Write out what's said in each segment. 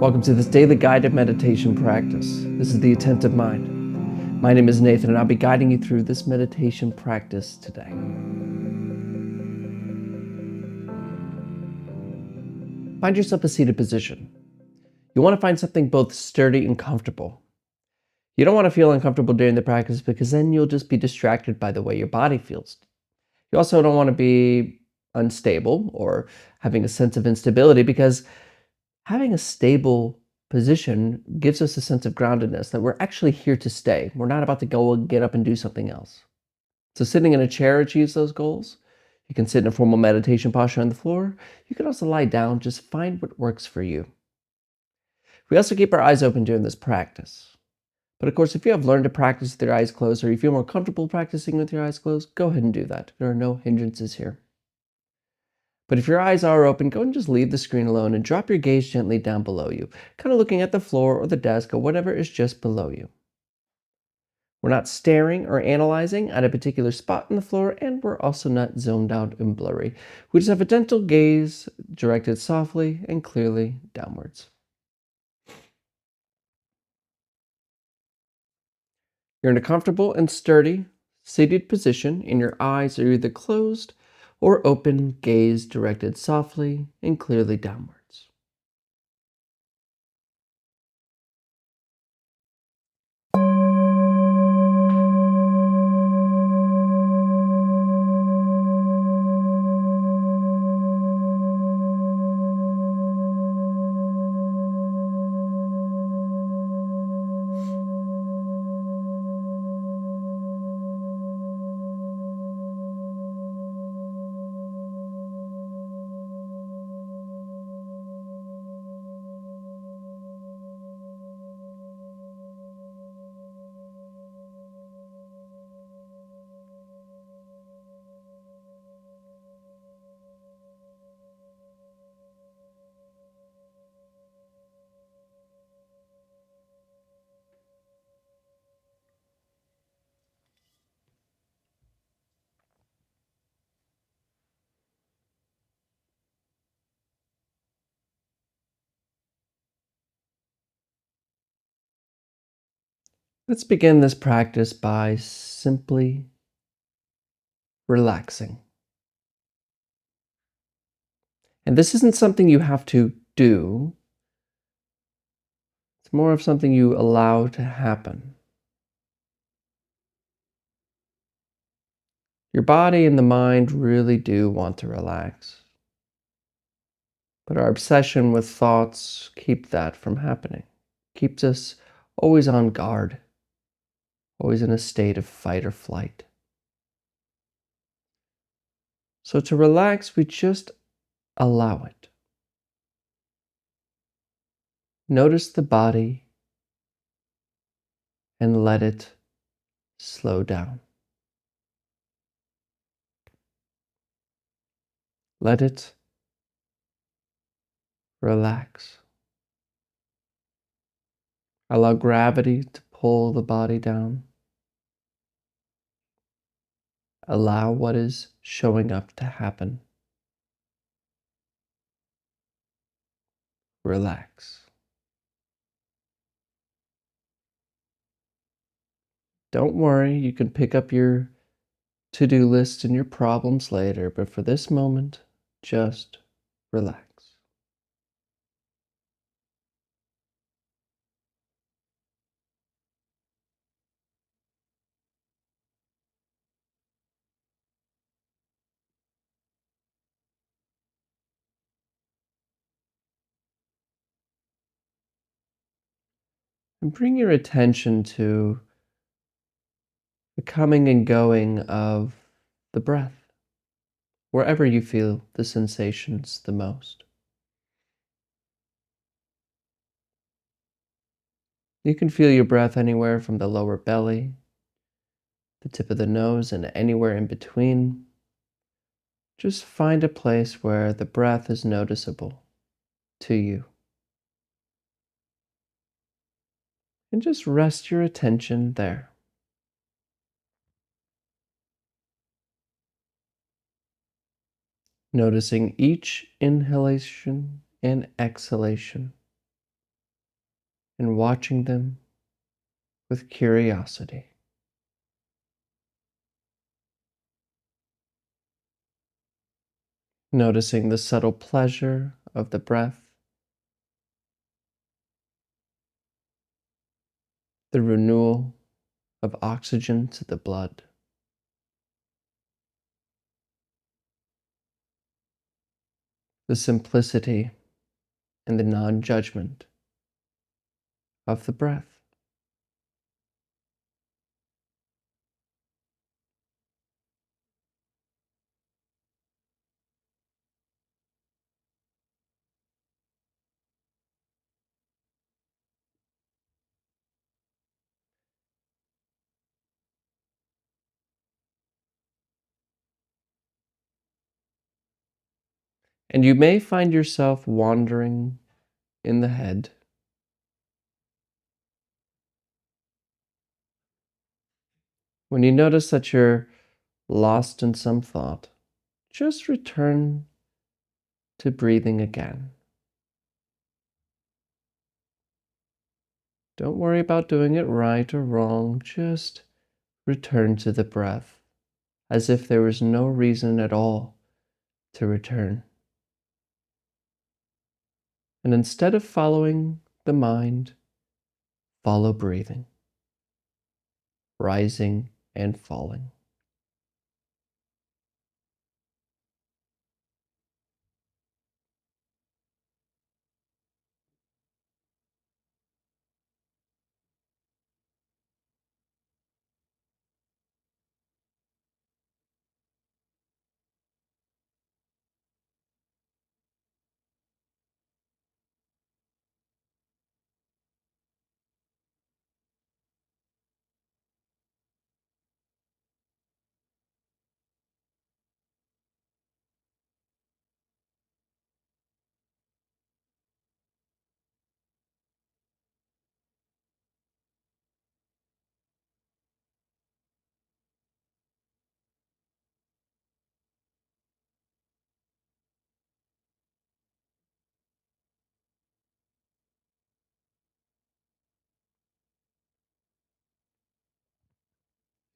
Welcome to this daily guided meditation practice. This is the Attentive Mind. My name is Nathan, and I'll be guiding you through this meditation practice today. Find yourself a seated position. You want to find something both sturdy and comfortable. You don't want to feel uncomfortable during the practice because then you'll just be distracted by the way your body feels. You also don't want to be unstable or having a sense of instability because having a stable position gives us a sense of groundedness that we're actually here to stay. We're not about to go and get up and do something else. So sitting in a chair achieves those goals. You can sit in a formal meditation posture on the floor. You can also lie down. Just find what works for you. We also keep our eyes open during this practice. But of course, if you have learned to practice with your eyes closed or you feel more comfortable practicing with your eyes closed, go ahead and do that. There are no hindrances here. But if your eyes are open, go and just leave the screen alone and drop your gaze gently down below you, kind of looking at the floor or the desk or whatever is just below you. We're not staring or analyzing at a particular spot on the floor, and we're also not zoned out and blurry. We just have a gentle gaze directed softly and clearly downwards. You're in a comfortable and sturdy, seated position, and your eyes are either closed or open, gaze directed softly and clearly downwards. Let's begin this practice by simply relaxing. And this isn't something you have to do, it's more of something you allow to happen. Your body and the mind really do want to relax, but our obsession with thoughts keep that from happening. Keeps us always on guard, always in a state of fight or flight. So to relax, we just allow it. Notice the body and let it slow down. Let it relax. Allow gravity to pull the body down. Allow what is showing up to happen. Relax. Don't worry, you can pick up your to-do list and your problems later, but for this moment, just relax. And bring your attention to the coming and going of the breath, wherever you feel the sensations the most. You can feel your breath anywhere from the lower belly, the tip of the nose, and anywhere in between. Just find a place where the breath is noticeable to you. And just rest your attention there. Noticing each inhalation and exhalation. and watching them with curiosity. Noticing the subtle pleasure of the breath, the renewal of oxygen to the blood, the simplicity and the non judgment of the breath. And you may find yourself wandering in the head. When you notice that you're lost in some thought, just return to breathing again. Don't worry about doing it right or wrong, just return to the breath as if there was no reason at all to return. And instead of following the mind, follow breathing, rising and falling.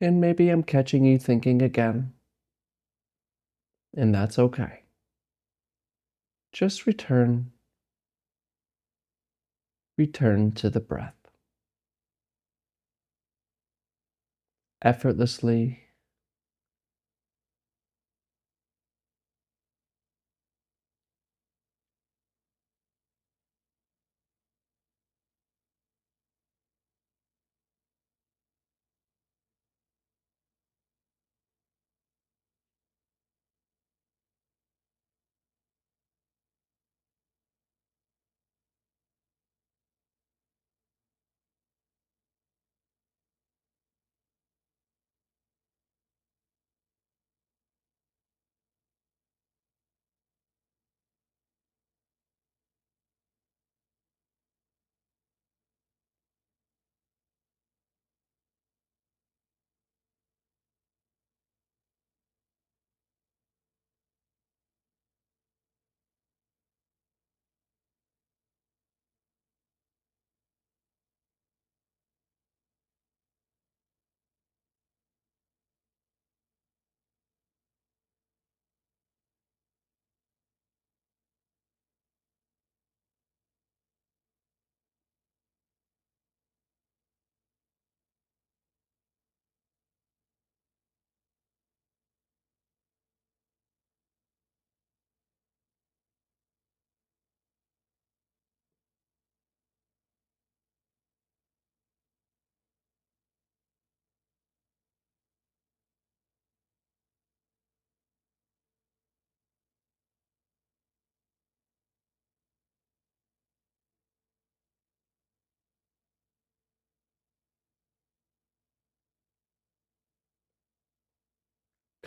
And maybe I'm catching you thinking again, and that's okay. Just return to the breath. Effortlessly,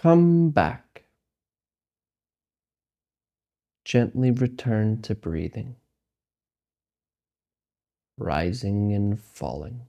come back. Gently return to breathing, rising and falling.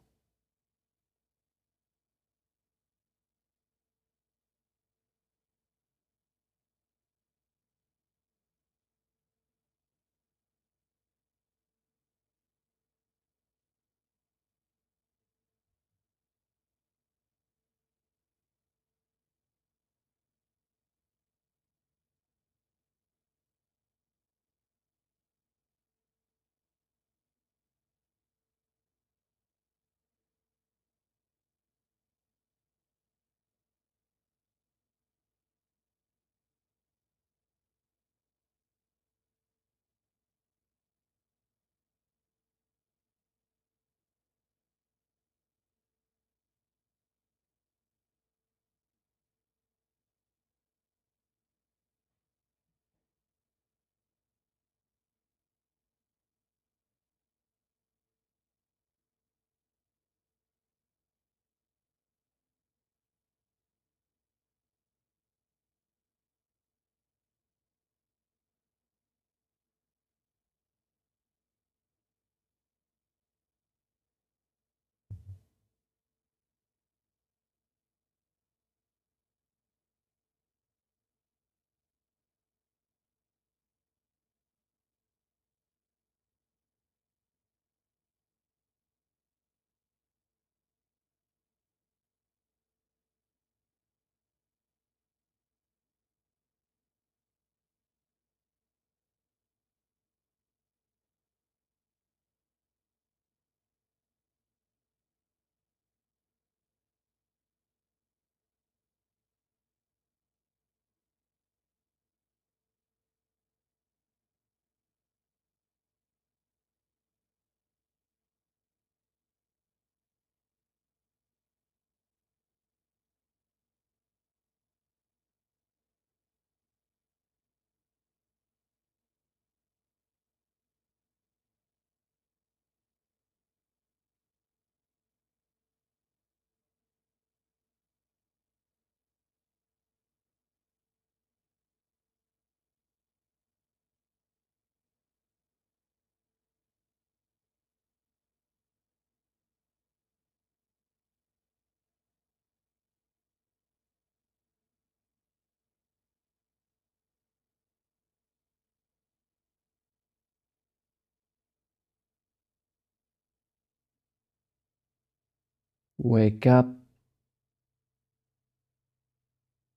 Wake up.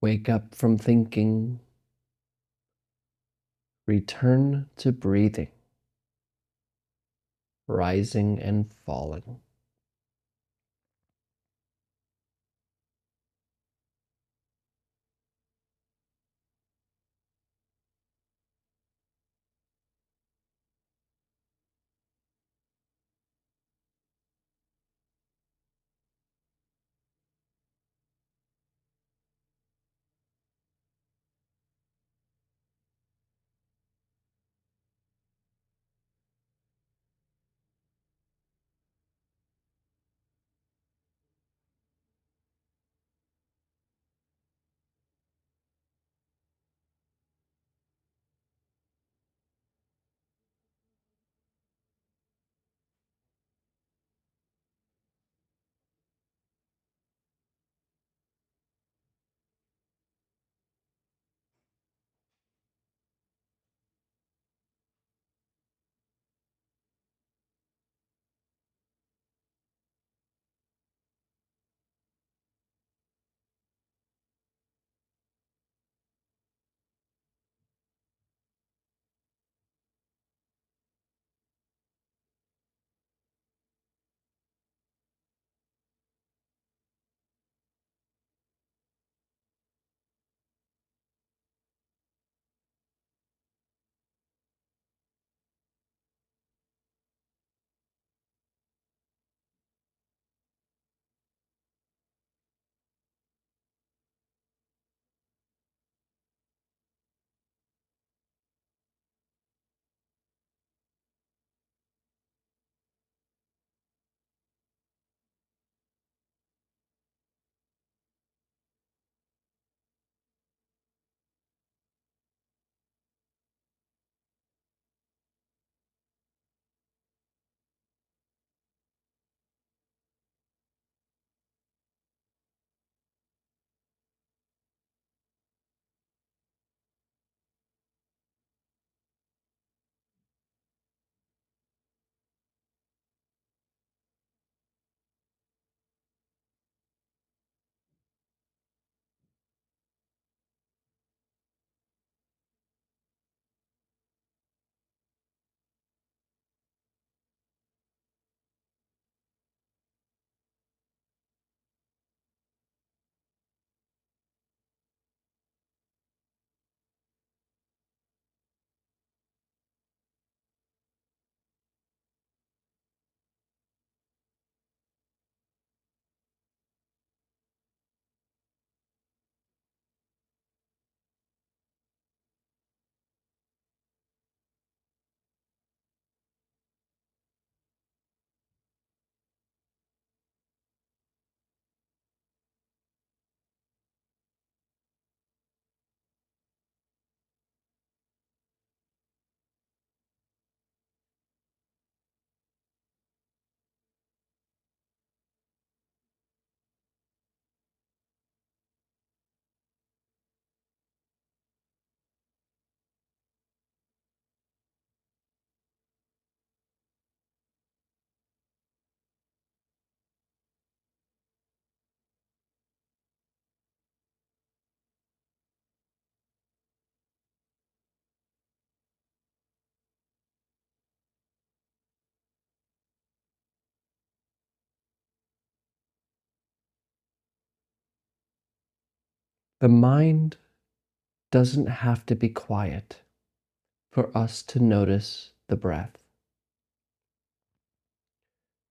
Wake up from thinking. Return to breathing, rising and falling. The mind doesn't have to be quiet for us to notice the breath.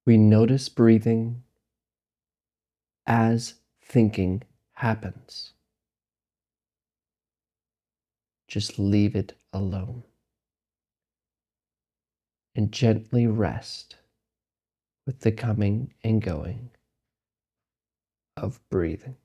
We notice breathing as thinking happens. Just leave it alone and gently rest with the coming and going of breathing.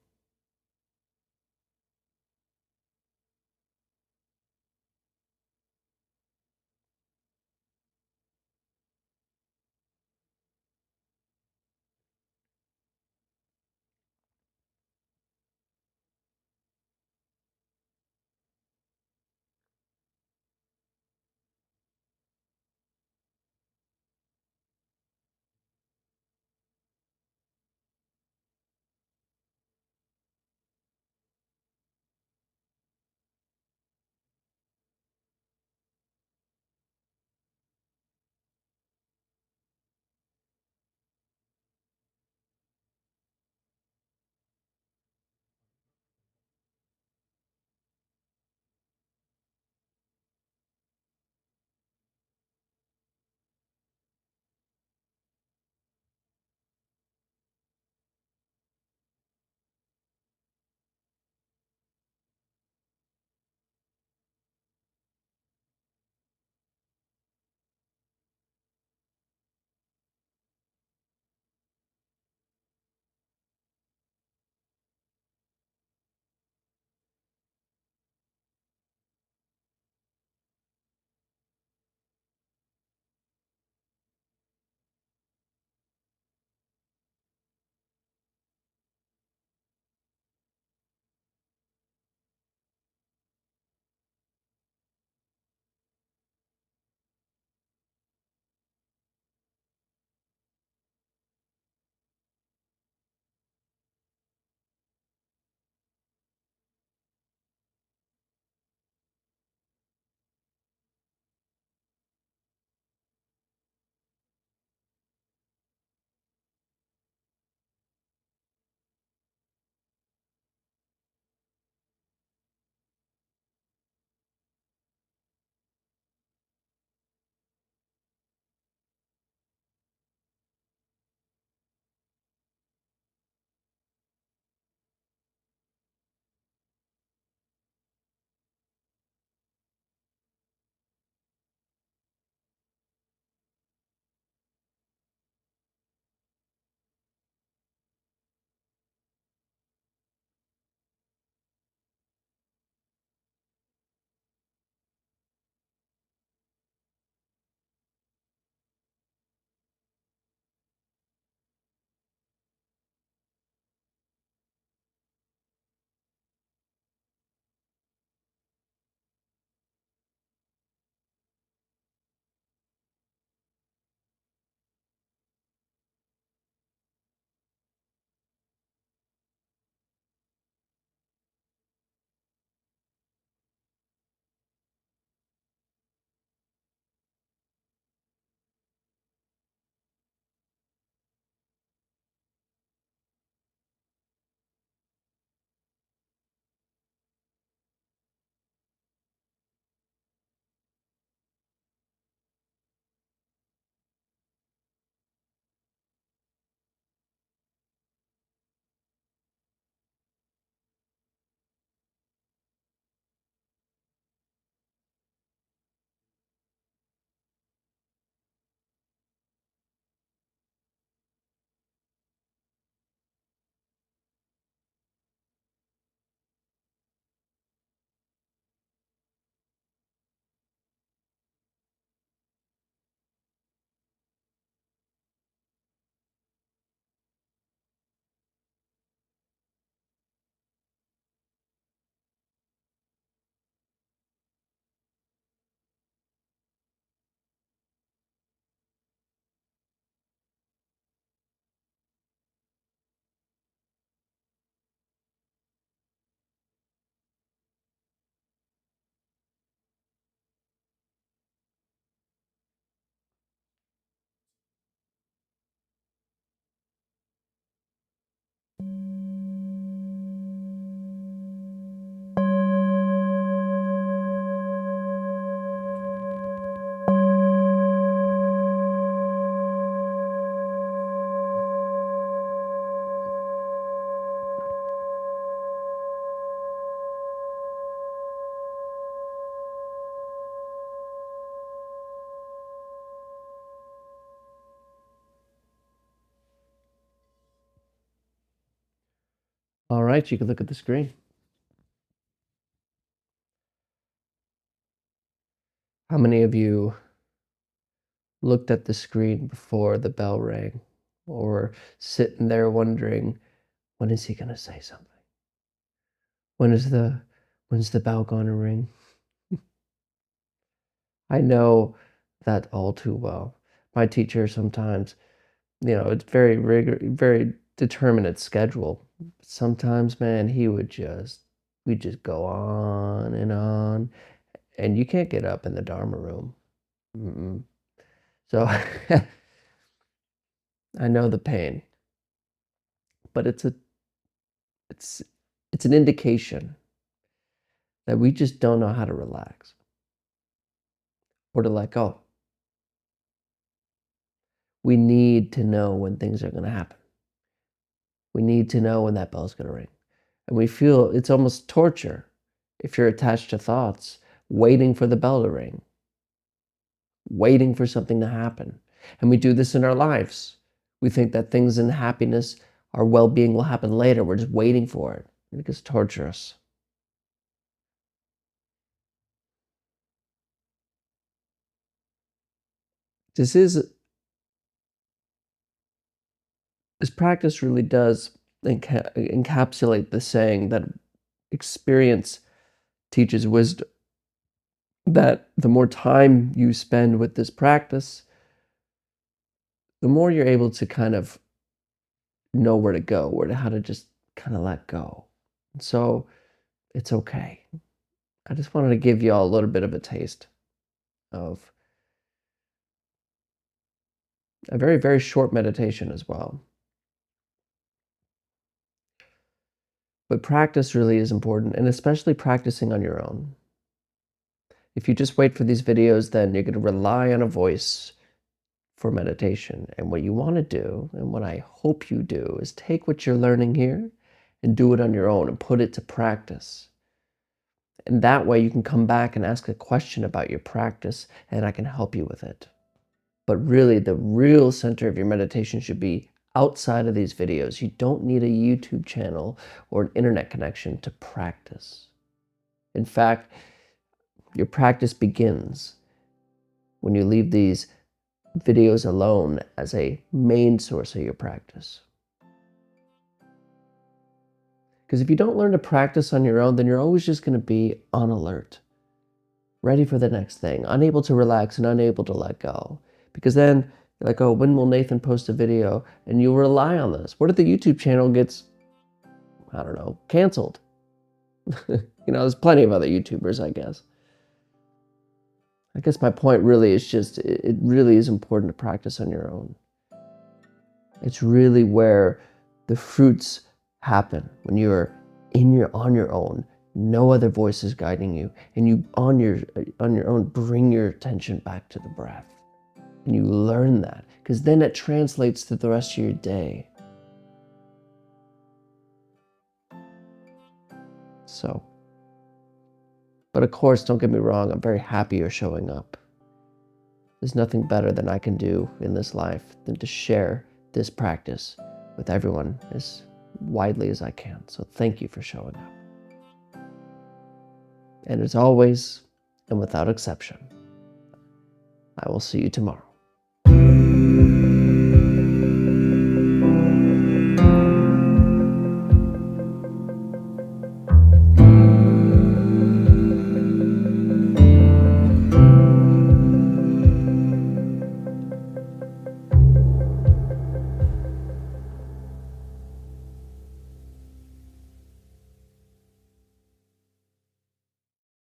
All right, you can look at the screen. How many of you looked at the screen before the bell rang, or sitting there wondering, when is he going to say something? When's the bell going to ring? I know that all too well. My teacher sometimes, it's very determinate schedule. Sometimes, man, we'd just go on, and you can't get up in the Dharma room. Mm-mm. So I know the pain, but it's it's an indication that we just don't know how to relax or to let go. We need to know when things are going to happen. We need to know when that bell's going to ring. And we feel it's almost torture if you're attached to thoughts, waiting for the bell to ring, waiting for something to happen. And we do this in our lives. We think that things in happiness, our well being will happen later. We're just waiting for it. It gets torturous. This is this practice really does encapsulate the saying that experience teaches wisdom. That the more time you spend with this practice, the more you're able to kind of know where to go, how to just kind of let go. So it's okay. I just wanted to give you all a little bit of a taste of a very, very short meditation as well. But practice really is important, and especially practicing on your own. If you just wait for these videos, then you're going to rely on a voice for meditation. And what you want to do, and what I hope you do, is take what you're learning here and do it on your own and put it to practice. And that way you can come back and ask a question about your practice and I can help you with it. But really, the real center of your meditation should be outside of these videos. You don't need a YouTube channel or an internet connection to practice. In fact, your practice begins when you leave these videos alone as a main source of your practice. Because if you don't learn to practice on your own, then you're always just going to be on alert, ready for the next thing, unable to relax and unable to let go. Because then you're like, oh, when will Nathan post a video? And you'll rely on this. What if the YouTube channel gets, I don't know, canceled? There's plenty of other YouTubers, I guess. I guess my point really is just, it really is important to practice on your own. It's really where the fruits happen, when you're on your own, no other voice is guiding you, and you on your own bring your attention back to the breath. And you learn that, because then it translates to the rest of your day. So, but of course, don't get me wrong, I'm very happy you're showing up. There's nothing better than I can do in this life than to share this practice with everyone as widely as I can. So thank you for showing up. And as always, and without exception, I will see you tomorrow.